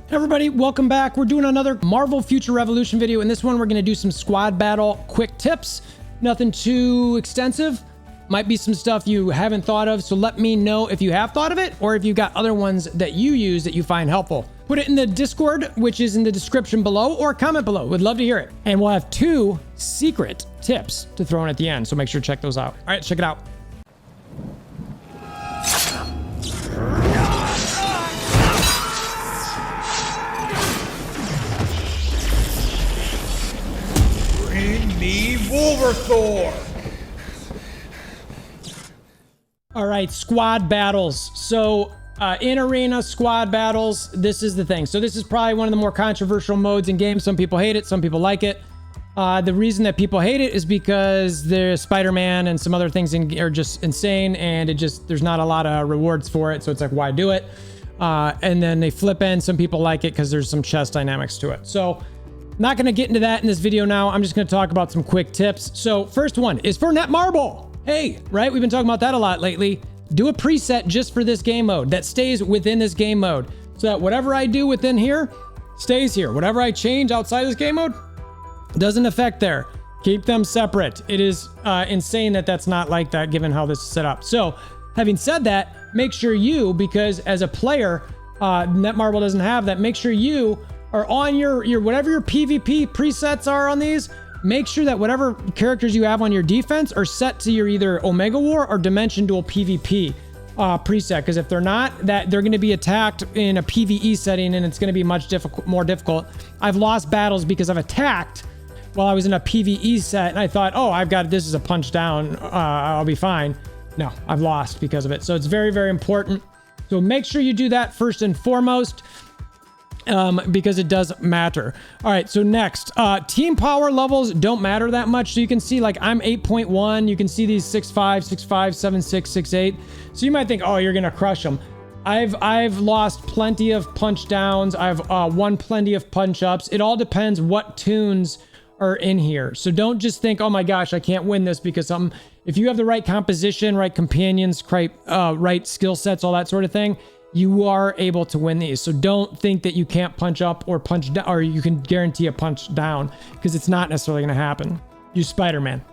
Everybody, welcome back. We're doing another Marvel Future Revolution video. In this one, we're going to do some squad battle quick tips. Nothing too extensive. Might be some stuff you haven't thought of, so let me know if you have thought of it or if you've got other ones that you use that you find helpful. Put it in the Discord, which is in the description below, or comment below. Would love to hear it. And we'll have 2 secret tips to throw in at the end, so make sure to check those out. All right, check it out. Bring me WolverThor! All right, squad battles. So in arena squad battles, this is the thing. So this is probably one of the more controversial modes in games. Some people hate it, some people like it. The reason that people hate it is because there's Spider-Man and some other things are just insane, and there's not a lot of rewards for it. So it's like, why do it? And then they flip in. Some people like it because there's some chess dynamics to it. So not going to get into that in this video now. I'm just going to talk about some quick tips. So first one is for Netmarble. Hey, right? We've been talking about that a lot lately. Do a preset just for this game mode that stays within this game mode, so that whatever I do within here stays here. Whatever I change outside this game mode doesn't affect there. Keep them separate. It is insane that that's not like that given how this is set up. So having said that, make sure you, because as a player, Netmarble doesn't have that, make sure you are on your whatever your PvP presets are on these. Make sure that whatever characters you have on your defense are set to your either Omega War or Dimension Duel PvP preset. Because if they're not, they're going to be attacked in a PvE setting, and it's going to be much more difficult. I've lost battles because I've attacked while I was in a PvE set, and I thought, oh, I've got this as a punch down. I'll be fine. No, I've lost because of it. So it's very, very important. So make sure you do that first and foremost. Because it does matter. All right, so next, team power levels don't matter that much. So you can see, like, I'm 8.1. You can see these 6'5", 6'5", 7'6", 6'8". So you might think, oh, you're gonna crush them. I've lost plenty of punch downs. I've won plenty of punch ups. It all depends what tunes are in here. So don't just think, oh my gosh, I can't win this because if you have the right composition, right companions, right skill sets, all that sort of thing, you are able to win these. So don't think that you can't punch up or punch down, or you can guarantee a punch down, because it's not necessarily going to happen. Use Spider-Man.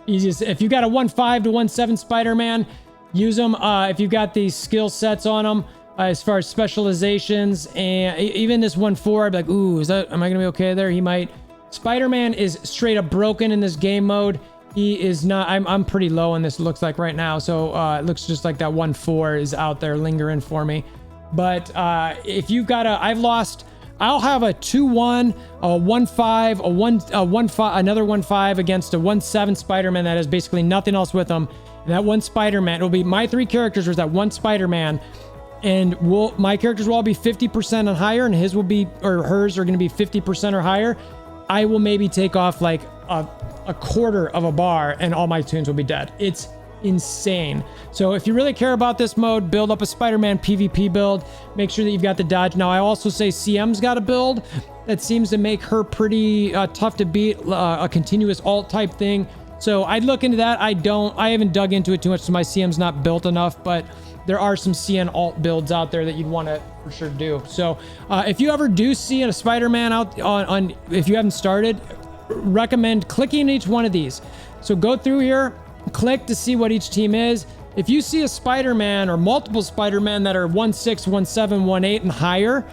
Easiest. If you got a 1.5 to 1.7 Spider-Man, use them. If you've got these skill sets on them, as far as specializations, and even this 1.4, I'd be like, ooh, am I going to be okay there? He might. Spider-Man is straight up broken in this game mode. He is not. I'm pretty low on this, it looks like right now. So it looks just like that 1.4 is out there lingering for me. But if you've got I'll have a 2-1, a 1.5, a 1.5, another 1.5 against a 1.7 Spider-Man that has basically nothing else with him. And that one Spider-Man, it'll be my 3 characters versus that one Spider-Man. And my characters will all be 50% and higher, and his will be, or hers are going to be 50% or higher. I will maybe take off like a quarter of a bar and all my tunes will be dead. It's insane. So if you really care about this mode, build up a Spider-Man PvP build. Make sure that you've got the dodge. Now I also say CM's got a build that seems to make her pretty tough to beat, a continuous alt type thing. So I'd look into that. I haven't dug into it too much, so my CM's not built enough, but there are some CN alt builds out there that you'd want to for sure do. So if you ever do see a Spider-Man out on if you haven't started, recommend clicking each one of these. So go through here, click to see what each team is. If you see a Spider-Man or multiple Spider-Man that are 1.6, 1.7, 1.8 and higher,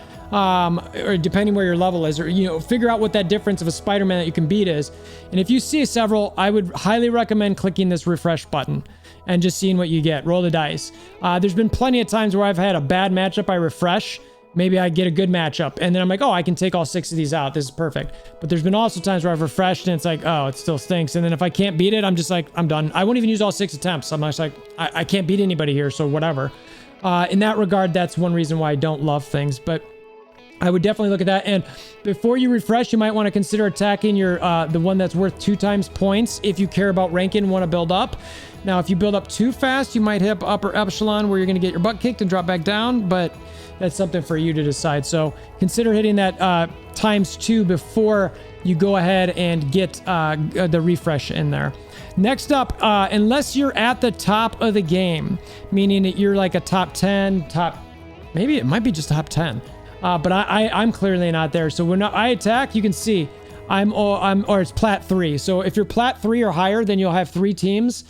or depending where your level is, or figure out what that difference of a Spider-Man that you can beat is. And if you see several, I would highly recommend clicking this refresh button and just seeing what you get. Roll the dice. There's been plenty of times where I've had a bad matchup. I refresh. Maybe I get a good matchup, and then I'm like, oh, I can take all 6 of these out. This is perfect. But there's been also times where I've refreshed, and it's like, oh, it still stinks. And then if I can't beat it, I'm just like, I'm done. I won't even use all 6 attempts. I'm just like, I can't beat anybody here, so whatever. In that regard, that's one reason why I don't love things. But I would definitely look at that. And before you refresh, you might want to consider attacking your the one that's worth 2 times points if you care about ranking and want to build up. Now, if you build up too fast, you might hit upper echelon where you're going to get your butt kicked and drop back down, but that's something for you to decide. So consider hitting that ×2 before you go ahead and get the refresh in there. Next up, unless you're at the top of the game, meaning that you're like a top 10, maybe it might be just top 10. but I'm clearly not there. So when I attack, you can see or it's plat 3. So if you're plat 3 or higher, then you'll have 3 teams.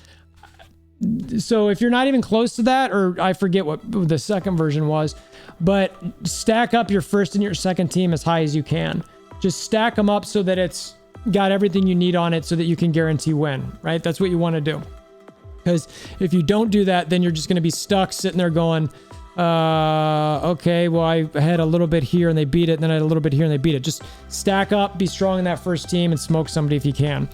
So if you're not even close to that, or I forget what the second version was, but stack up your first and your second team as high as you can. Just stack them up so that it's got everything you need on it so that you can guarantee win, right? That's what you want to do. Because if you don't do that, then you're just going to be stuck sitting there going, okay, well, I had a little bit here and they beat it, and then I had a little bit here and they beat it. Just stack up, be strong in that first team, and smoke somebody if you can.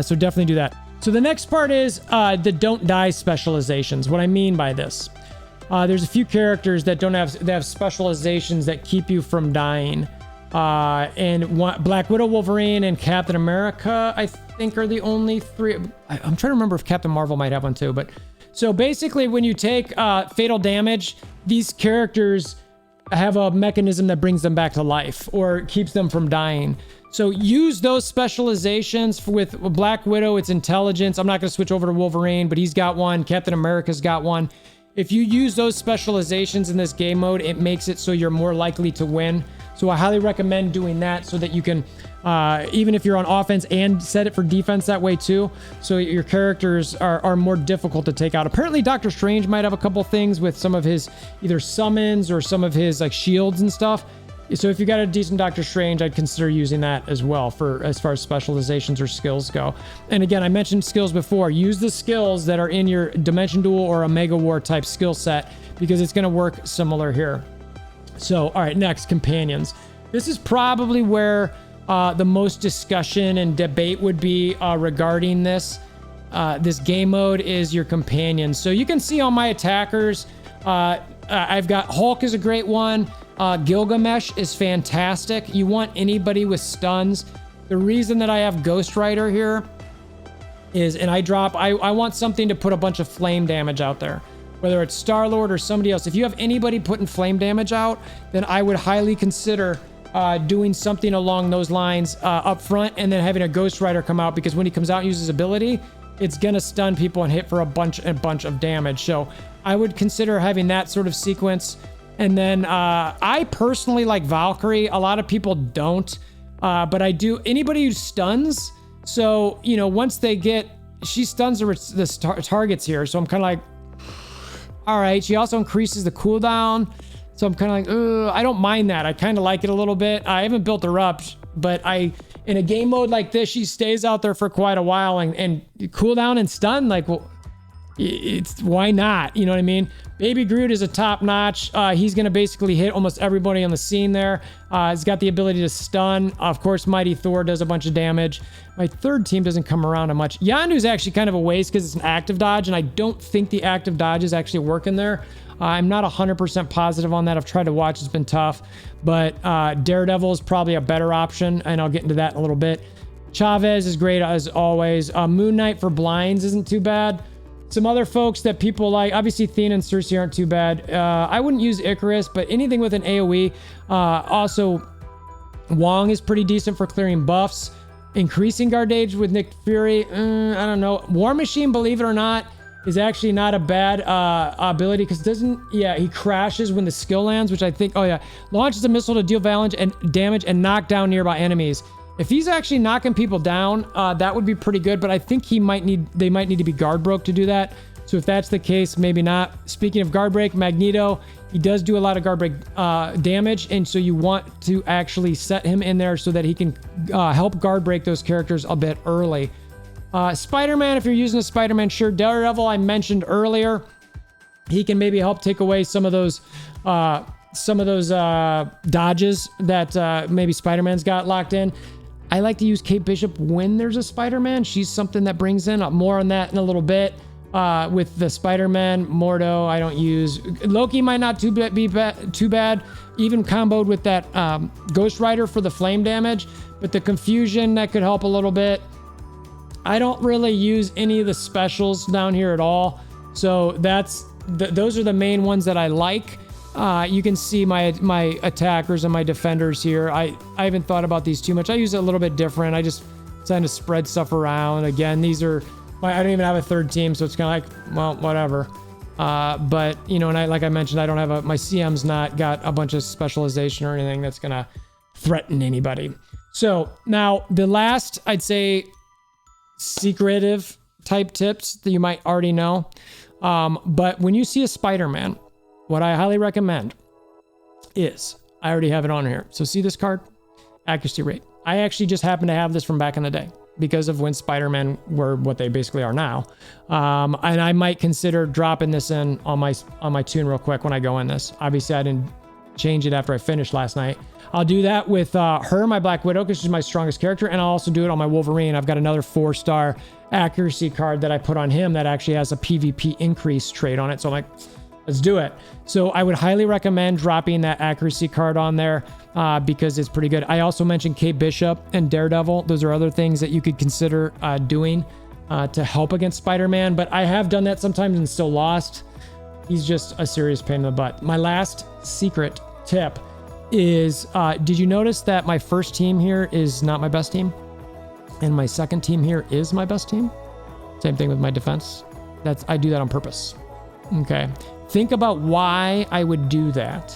So definitely do that. So the next part is the don't die specializations. What I mean by this, there's a few characters that they have specializations that keep you from dying. Black Widow, Wolverine, and Captain America, I think, are the only 3. I'm trying to remember if Captain Marvel might have one too, but so basically when you take fatal damage, these characters have a mechanism that brings them back to life or keeps them from dying. So use those specializations. With Black Widow, it's intelligence. I'm not going to switch over to Wolverine, but he's got one. Captain America's got one. If you use those specializations in this game mode, it makes it so you're more likely to win. So I highly recommend doing that so that you can, even if you're on offense, and set it for defense that way too. So your characters are more difficult to take out. Apparently Doctor Strange might have a couple things with some of his either summons or some of his like shields and stuff. So if you got a decent Doctor Strange, I'd consider using that as well for as far as specializations or skills go. And again, I mentioned skills before. Use the skills that are in your Dimension Duel or Omega War type skill set, because it's going to work similar here. So, all right, next, companions. This is probably where the most discussion and debate would be regarding this. This game mode is your companions. So you can see all my attackers. I've got Hulk is a great one. Gilgamesh is fantastic. You want anybody with stuns. The reason that I have Ghost Rider here is, and I want something to put a bunch of flame damage out there. Whether it's Star-Lord or somebody else. If you have anybody putting flame damage out, then I would highly consider doing something along those lines up front, and then having a Ghost Rider come out, because when he comes out and uses his ability, it's gonna stun people and hit for a bunch of damage. So I would consider having that sort of sequence. And then I personally like Valkyrie. A lot of people don't, but I do. Anybody who stuns, so you know, once they get, she stuns the targets here. So I'm kind of like, all right. She also increases the cooldown. So I'm kind of like, I don't mind that. I kind of like it a little bit. I haven't built her up, but in a game mode like this, she stays out there for quite a while, and cooldown and stun, like, well, it's why not? You know what I mean? Baby Groot is a top notch. He's going to basically hit almost everybody on the scene there. He's got the ability to stun. Of course, Mighty Thor does a bunch of damage. My third team doesn't come around to much. Yondu's actually kind of a waste because it's an active dodge, and I don't think the active dodge is actually working there. I'm not 100% positive on that. I've tried to watch. It's been tough. But Daredevil is probably a better option, and I'll get into that in a little bit. Chavez is great as always. Moon Knight for blinds isn't too bad. Some other folks that people like, obviously Thena and Cersei aren't too bad. I wouldn't use Icarus, but anything with an AoE. Also, Wong is pretty decent for clearing buffs. Increasing guard age with Nick Fury, I don't know. War Machine, believe it or not, is actually not a bad ability, because he crashes when the skill lands, which I think, launches a missile to deal damage and knock down nearby enemies. If he's actually knocking people down, that would be pretty good, but I think they might need to be guard broke to do that. So if that's the case, maybe not. Speaking of guard break, Magneto, he does do a lot of guard break damage, and so you want to actually set him in there so that he can help guard break those characters a bit early. Spider-Man, if you're using a Spider-Man, sure. Daredevil, I mentioned earlier, he can maybe help take away some of those dodges that maybe Spider-Man's got locked in. I like to use Kate Bishop when there's a Spider-Man. She's something that brings in more on that in a little bit. With the Spider-Man, Mordo, I don't use. Loki might not be too bad, even comboed with that Ghost Rider for the flame damage, but the confusion, that could help a little bit. I don't really use any of the specials down here at all. So those are the main ones that I like. You can see my attackers and my defenders here. I haven't thought about these too much. I use it a little bit different. I just tend to spread stuff around. Again, I don't even have a third team, so it's kind of like, well, whatever. But you know, and like I mentioned, I don't have my CM's not got a bunch of specialization or anything that's gonna threaten anybody. So now the last, I'd say, secretive type tips that you might already know. But when you see a Spider-Man, what I highly recommend is, I already have it on here. So see this card? Accuracy rate. I actually just happen to have this from back in the day because of when Spider-Man were what they basically are now. And I might consider dropping this in on my tune real quick when I go in this. Obviously, I didn't change it after I finished last night. I'll do that with her, my Black Widow, because she's my strongest character, and I'll also do it on my Wolverine. I've got another 4-star accuracy card that I put on him that actually has a PvP increase trait on it. So I'm like, let's do it. So I would highly recommend dropping that accuracy card on there because it's pretty good. I also mentioned Kate Bishop and Daredevil. Those are other things that you could consider doing to help against Spider-Man, but I have done that sometimes and still lost. He's just a serious pain in the butt. My last secret tip is, did you notice that my first team here is not my best team? And my second team here is my best team? Same thing with my defense. I do that on purpose. Okay. Think about why I would do that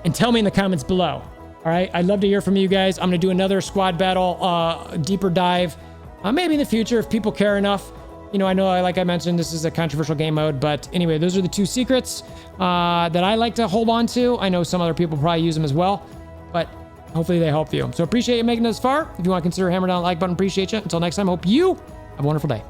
and tell me in the comments below. All right. I'd love to hear from you guys. I'm going to do another squad battle, deeper dive, maybe in the future if people care enough. You know, like I mentioned, this is a controversial game mode, but anyway, those are the 2 secrets that I like to hold on to. I know some other people probably use them as well, but hopefully they help you. So appreciate you making it this far. If you want to consider hammering down the like button, appreciate you. Until next time, hope you have a wonderful day.